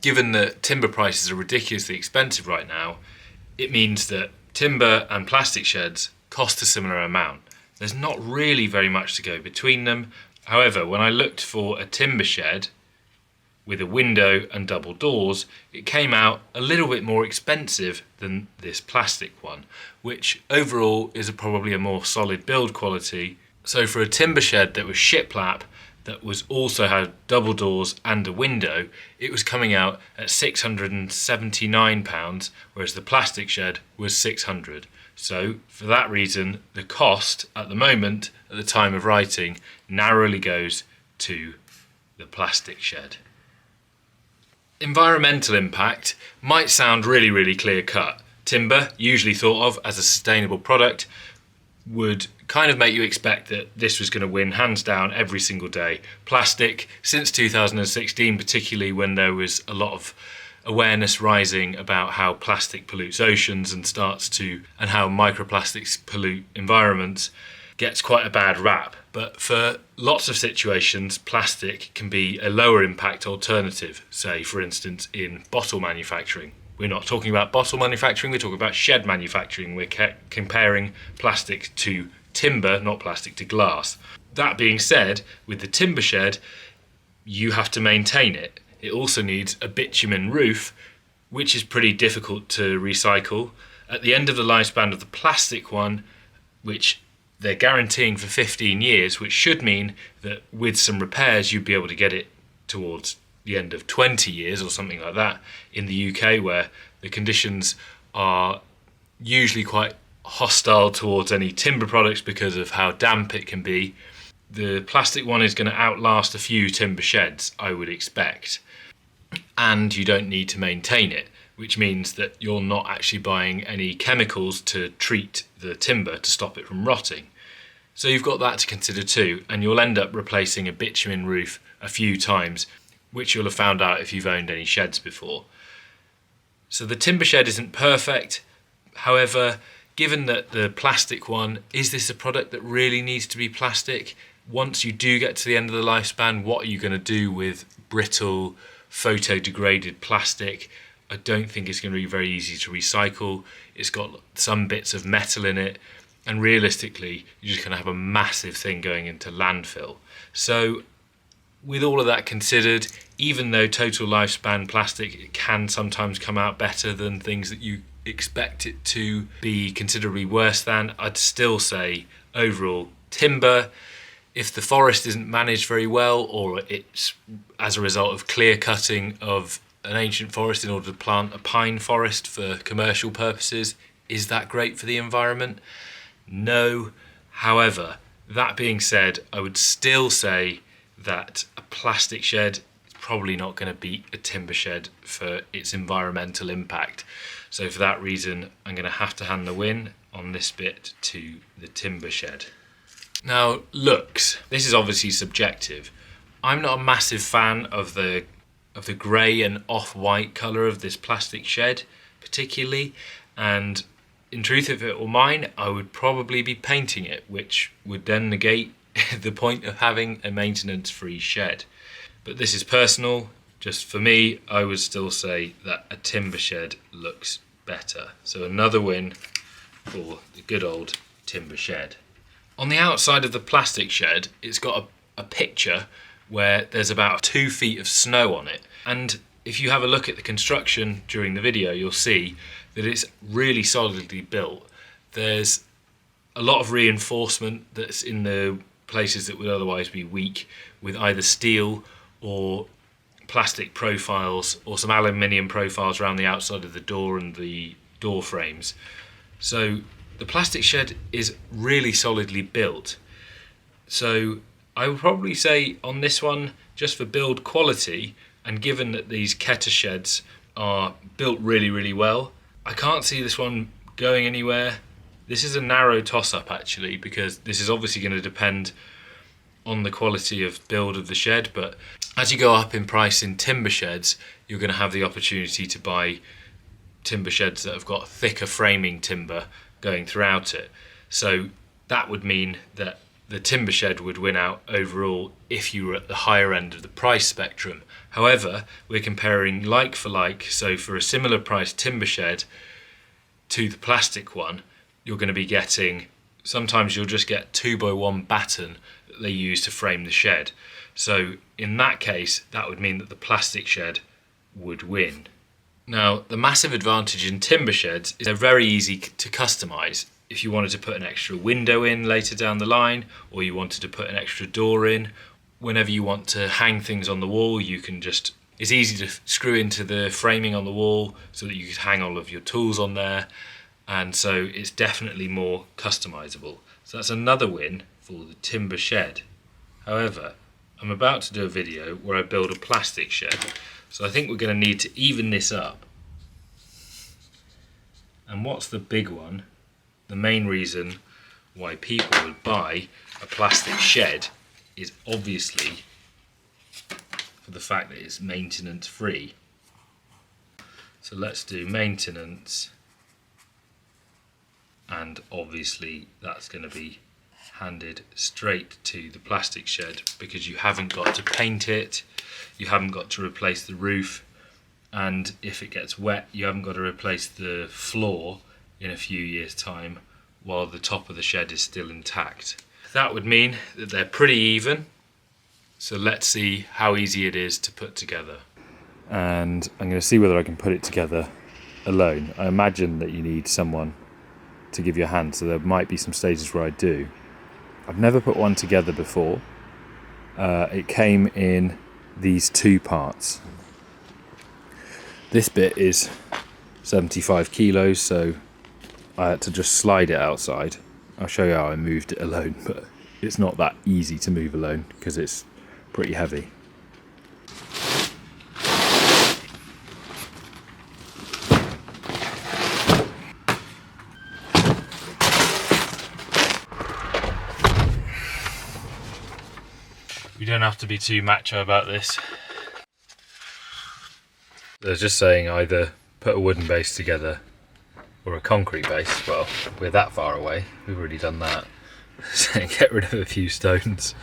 given that timber prices are ridiculously expensive right now, it means that timber and plastic sheds cost a similar amount. There's not really very much to go between them. However, when I looked for a timber shed with a window and double doors, it came out a little bit more expensive than this plastic one, which overall is probably a more solid build quality. So for a timber shed that was shiplap, that was also had double doors and a window, it was coming out at £679, whereas the plastic shed was £600. So for that reason, the cost at the moment, at the time of writing, narrowly goes to the plastic shed. Environmental impact might sound really clear cut. Timber, usually thought of as a sustainable product, would kind of make you expect that this was going to win hands down every single day. Plastic, since 2016, particularly when there was a lot of awareness rising about how plastic pollutes oceans and how microplastics pollute environments, gets quite a bad rap. But for lots of situations, plastic can be a lower impact alternative, say for instance in bottle manufacturing. We're not talking about bottle manufacturing, we're talking about shed manufacturing. We're comparing plastic to timber, not plastic to glass. That being said, with the timber shed, you have to maintain it. It also needs a bitumen roof, which is pretty difficult to recycle. At the end of the lifespan of the plastic one, which they're guaranteeing for 15 years, which should mean that with some repairs you'd be able to get it towards the end of 20 years or something like that. In the UK, where the conditions are usually quite hostile towards any timber products because of how damp it can be, the plastic one is going to outlast a few timber sheds, I would expect. And you don't need to maintain it, which means that you're not actually buying any chemicals to treat the timber to stop it from rotting. So you've got that to consider too, and you'll end up replacing a bitumen roof a few times, which you'll have found out if you've owned any sheds before. So the timber shed isn't perfect. However, given that the plastic one, is this a product that really needs to be plastic? Once you do get to the end of the lifespan, what are you going to do with brittle, photo-degraded plastic? I don't think it's going to be very easy to recycle. It's got some bits of metal in it, and realistically, you're just going to have a massive thing going into landfill. So with all of that considered, even though total lifespan plastic, it can sometimes come out better than things that you expect it to be considerably worse than, I'd still say overall timber. If the forest isn't managed very well, or it's as a result of clear cutting of an ancient forest in order to plant a pine forest for commercial purposes, is that great for the environment? No. However, that being said, I would still say that a plastic shed is probably not going to beat a timber shed for its environmental impact. So for that reason, I'm going to have to hand the win on this bit to the timber shed. Now, looks. This is obviously subjective. I'm not a massive fan of the grey and off-white colour of this plastic shed, particularly. And in truth, if it were mine, I would probably be painting it, which would then negate the point of having a maintenance-free shed. But this is personal. Just for me, I would still say that a timber shed looks better. So another win for the good old timber shed. On the outside of the plastic shed, it's got a picture where there's about 2 feet of snow on it. And if you have a look at the construction during the video, you'll see that it's really solidly built. There's a lot of reinforcement that's in the places that would otherwise be weak, with either steel or plastic profiles or some aluminium profiles around the outside of the door and the door frames. So the plastic shed is really solidly built. So I would probably say on this one, just for build quality, and given that these Keter sheds are built really well, I can't see this one going anywhere. This is a narrow toss-up actually, because this is obviously going to depend on the quality of build of the shed, but as you go up in price in timber sheds, you're going to have the opportunity to buy timber sheds that have got thicker framing timber going throughout it. So that would mean that the timber shed would win out overall if you were at the higher end of the price spectrum. However, we're comparing like for like, so for a similar price timber shed to the plastic one, you're going to be getting, sometimes you'll just get 2x1 batten that they use to frame the shed. So in that case, that would mean that the plastic shed would win. Now, the massive advantage in timber sheds is they're very easy to customise. If you wanted to put an extra window in later down the line, or you wanted to put an extra door in, whenever you want to hang things on the wall, you can just, it's easy to screw into the framing on the wall so that you could hang all of your tools on there, and so it's definitely more customisable. So that's another win for the timber shed. However, I'm about to do a video where I build a plastic shed, so I think we're going to need to even this up. And what's the big one? The main reason why people would buy a plastic shed is obviously for the fact that it's maintenance free. So let's do maintenance, and obviously that's going to be handed straight to the plastic shed because you haven't got to paint it, you haven't got to replace the roof, and if it gets wet you haven't got to replace the floor in a few years' time while the top of the shed is still intact. That would mean that they're pretty even, so let's see how easy it is to put together. And I'm going to see whether I can put it together alone. I imagine that you need someone to give you a hand, so there might be some stages where I do. I've never put one together before. It came in these two parts. This bit is 75 kilos, so I had to just slide it outside. I'll show you how I moved it alone, but it's not that easy to move alone because it's pretty heavy. You don't have to be too macho about this. They're just saying either put a wooden base together or a concrete base. Well, we're that far away, we've already done that. Saying get rid of a few stones.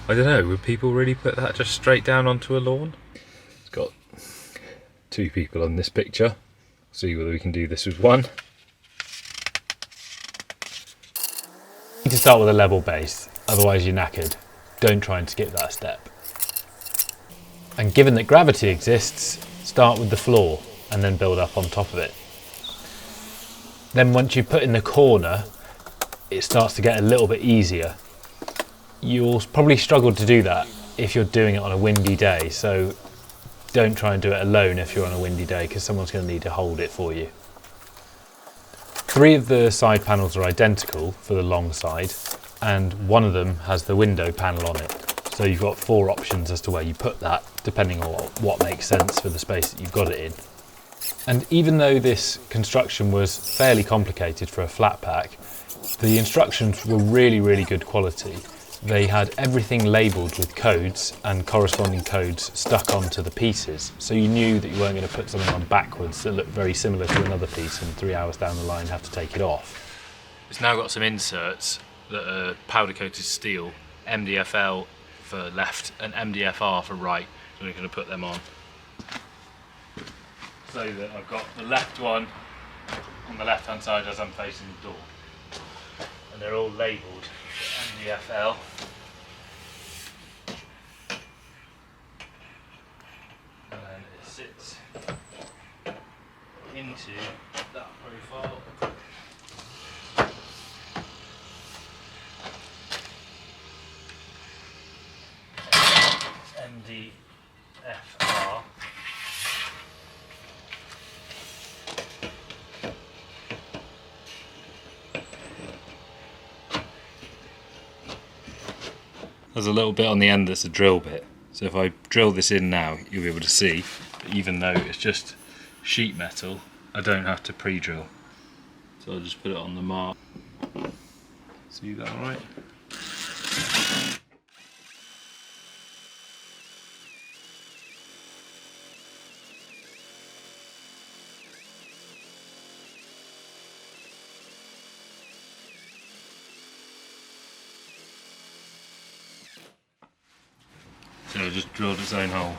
I don't know, would people really put that just straight down onto a lawn? It's got two people on this picture. See whether we can do this with one. You need to start with a level base, otherwise you're knackered. Don't try and skip that step. And given that gravity exists, start with the floor and then build up on top of it. Then once you put in the corner, it starts to get a little bit easier. You'll probably struggle to do that if you're doing it on a windy day, so don't try and do it alone if you're on a windy day because someone's going to need to hold it for you. 3 of the side panels are identical for the long side, and one of them has the window panel on it. So you've got 4 options as to where you put that, depending on what makes sense for the space that you've got it in. And even though this construction was fairly complicated for a flat pack, the instructions were really, really good quality. They had everything labelled with codes and corresponding codes stuck onto the pieces, so you knew that you weren't going to put something on backwards that looked very similar to another piece and 3 hours down the line have to take it off. It's now got some inserts that are powder coated steel, MDFL for left and MDFR for right, so we're going to put them on. So that I've got the left one on the left hand side as I'm facing the door. And they're all labelled MDFL. And then it sits into that profile. MDFR. There's a little bit on the end that's a drill bit, so if I drill this in now you'll be able to see that even though it's just sheet metal I don't have to pre-drill. So I'll just put it on the mark. See that alright? just drilled its own hole.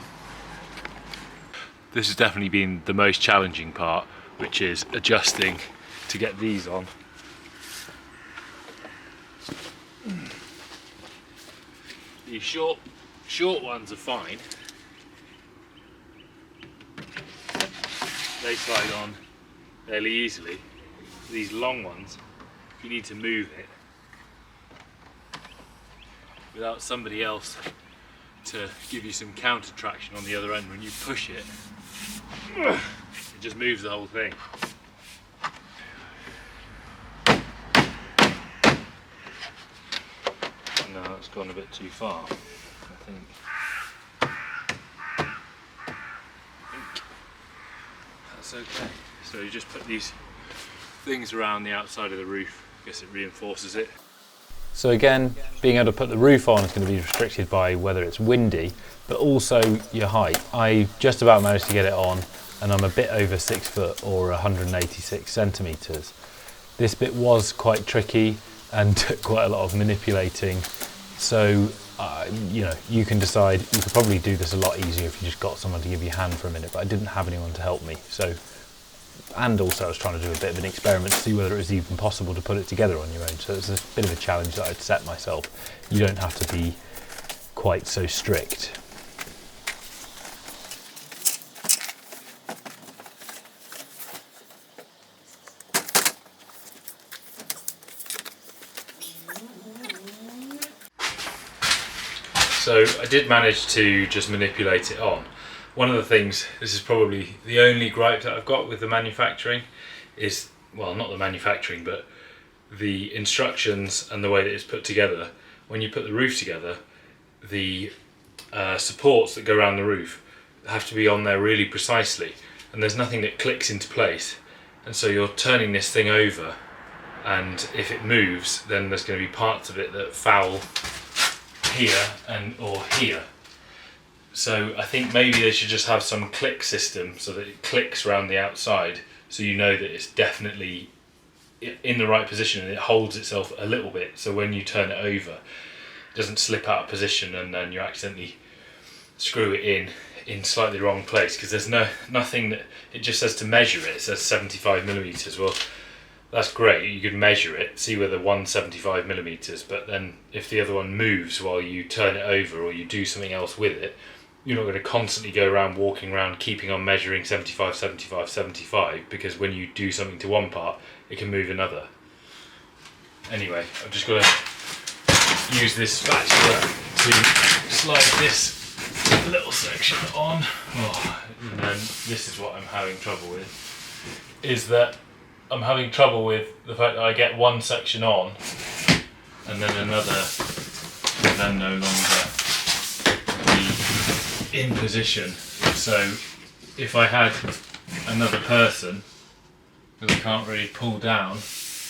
This has definitely been the most challenging part, which is adjusting to get these on. These short ones are fine. They slide on fairly easily. These long ones, you need to move it without somebody else to give you some counter traction on the other end. When you push it, it just moves the whole thing. No, that's gone a bit too far, I think. That's okay. So you just put these things around the outside of the roof. I guess it reinforces it. So again, being able to put the roof on is going to be restricted by whether it's windy, but also your height. I just about managed to get it on, and I'm a bit over 6 foot or 186 centimetres. This bit was quite tricky and took quite a lot of manipulating. So, you can decide. You could probably do this a lot easier if you just got someone to give you a hand for a minute, but I didn't have anyone to help me. So, and also I was trying to do a bit of an experiment to see whether it was even possible to put it together on your own. So it's a bit of a challenge that I'd set myself. You don't have to be quite so strict. So I did manage to just manipulate it on. One of the things, this is probably the only gripe that I've got with the manufacturing, is, well, not the manufacturing, but the instructions and the way that it's put together. When you put the roof together, the supports that go around the roof have to be on there really precisely, and there's nothing that clicks into place. And so you're turning this thing over, and if it moves, then there's going to be parts of it that foul here and or here. So I think maybe they should just have some click system so that it clicks around the outside, so you know that it's definitely in the right position and it holds itself a little bit, so when you turn it over it doesn't slip out of position and then you accidentally screw it in slightly wrong place, because there's nothing that, it just says to measure it. It says 75 millimeters. Well, that's great, you could measure it, see whether one's 75 millimeters, but then if the other one moves while you turn it over or you do something else with it, you're not going to constantly go around walking around keeping on measuring 75, 75, 75, because when you do something to one part, it can move another. Anyway, I've just got to use this spatula to slide this little section on. And then this is what I'm having trouble with, is that I'm having trouble with the fact that I get one section on and then another will then no longer be in position. So if I had another person, because I can't really pull down,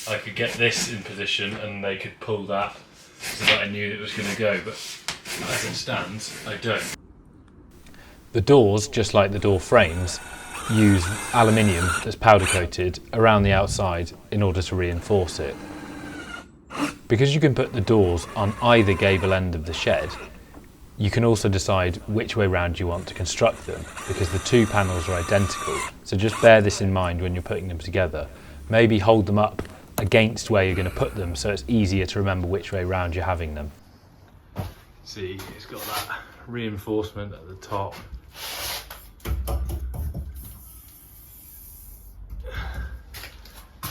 I could get this in position and they could pull that so that I knew it was going to go, but as it stands, I don't. The doors, just like the door frames, use aluminium that's powder coated around the outside in order to reinforce it. Because you can put the doors on either gable end of the shed, you can also decide which way round you want to construct them, because the two panels are identical. So just bear this in mind when you're putting them together. Maybe hold them up against where you're going to put them so it's easier to remember which way round you're having them. See, it's got that reinforcement at the top.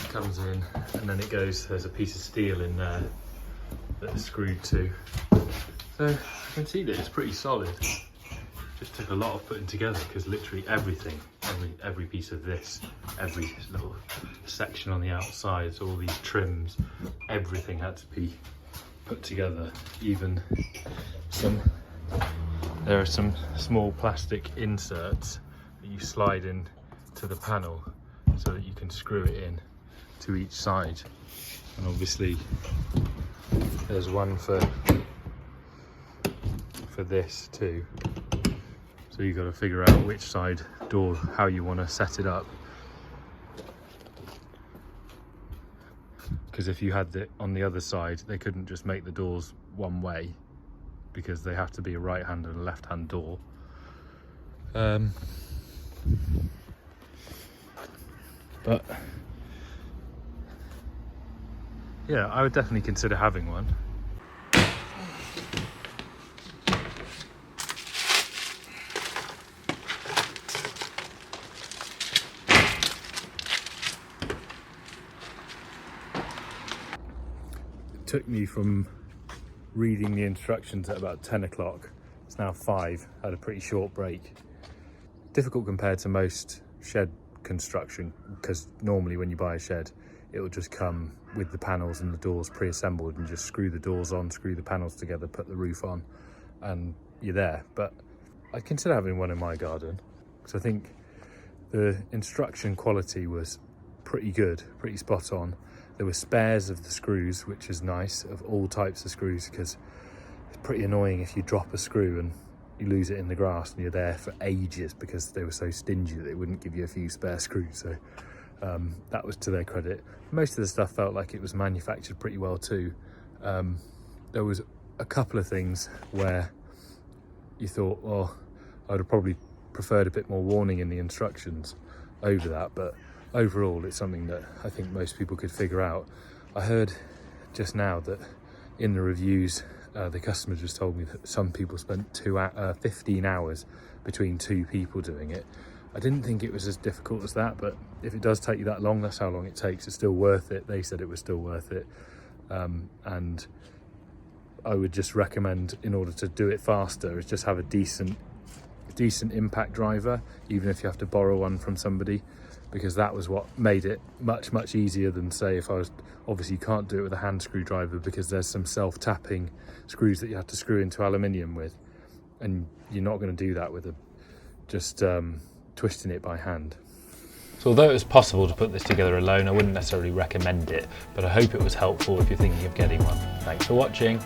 Comes in and then it goes, there's a piece of steel in there that is screwed to. So you can see that it's pretty solid. Just took a lot of putting together, because literally everything, every piece of this, every little section on the outside, so all these trims, everything had to be put together. Even there are some small plastic inserts that you slide in to the panel so that you can screw it in to each side, and obviously there's one for this too, so you've got to figure out which side door, how you want to set it up, because if you had it on the other side they couldn't just make the doors one way, because they have to be a right hand and a left hand door. But yeah, I would definitely consider having one. It took me from reading the instructions at about 10 o'clock, it's now 5, had a pretty short break. Difficult compared to most shed construction, because normally when you buy a shed, it will just come with the panels and the doors pre-assembled, and just screw the doors on, screw the panels together, put the roof on, and you're there. But I'd consider having one in my garden, because I think the instruction quality was pretty good, pretty spot on. There were spares of the screws, which is nice, of all types of screws, because it's pretty annoying if you drop a screw and you lose it in the grass and you're there for ages, because they were so stingy that they wouldn't give you a few spare screws. So that was to their credit. Most of the stuff felt like it was manufactured pretty well too. There was a couple of things where you thought, well, I'd have probably preferred a bit more warning in the instructions over that, but overall it's something that I think most people could figure out. I heard just now that in the reviews, the customer just told me that some people spent 15 hours between 2 people doing it. I didn't think it was as difficult as that, but if it does take you that long, that's how long it takes. It's still worth it. They said it was still worth it. And I would just recommend, in order to do it faster, is just have a decent impact driver, even if you have to borrow one from somebody, because that was what made it much easier than, say, if I was, obviously you can't do it with a hand screwdriver because there's some self-tapping screws that you have to screw into aluminium with, and you're not going to do that with just twisting it by hand. So although it was possible to put this together alone, I wouldn't necessarily recommend it, but I hope it was helpful if you're thinking of getting one. Thanks for watching.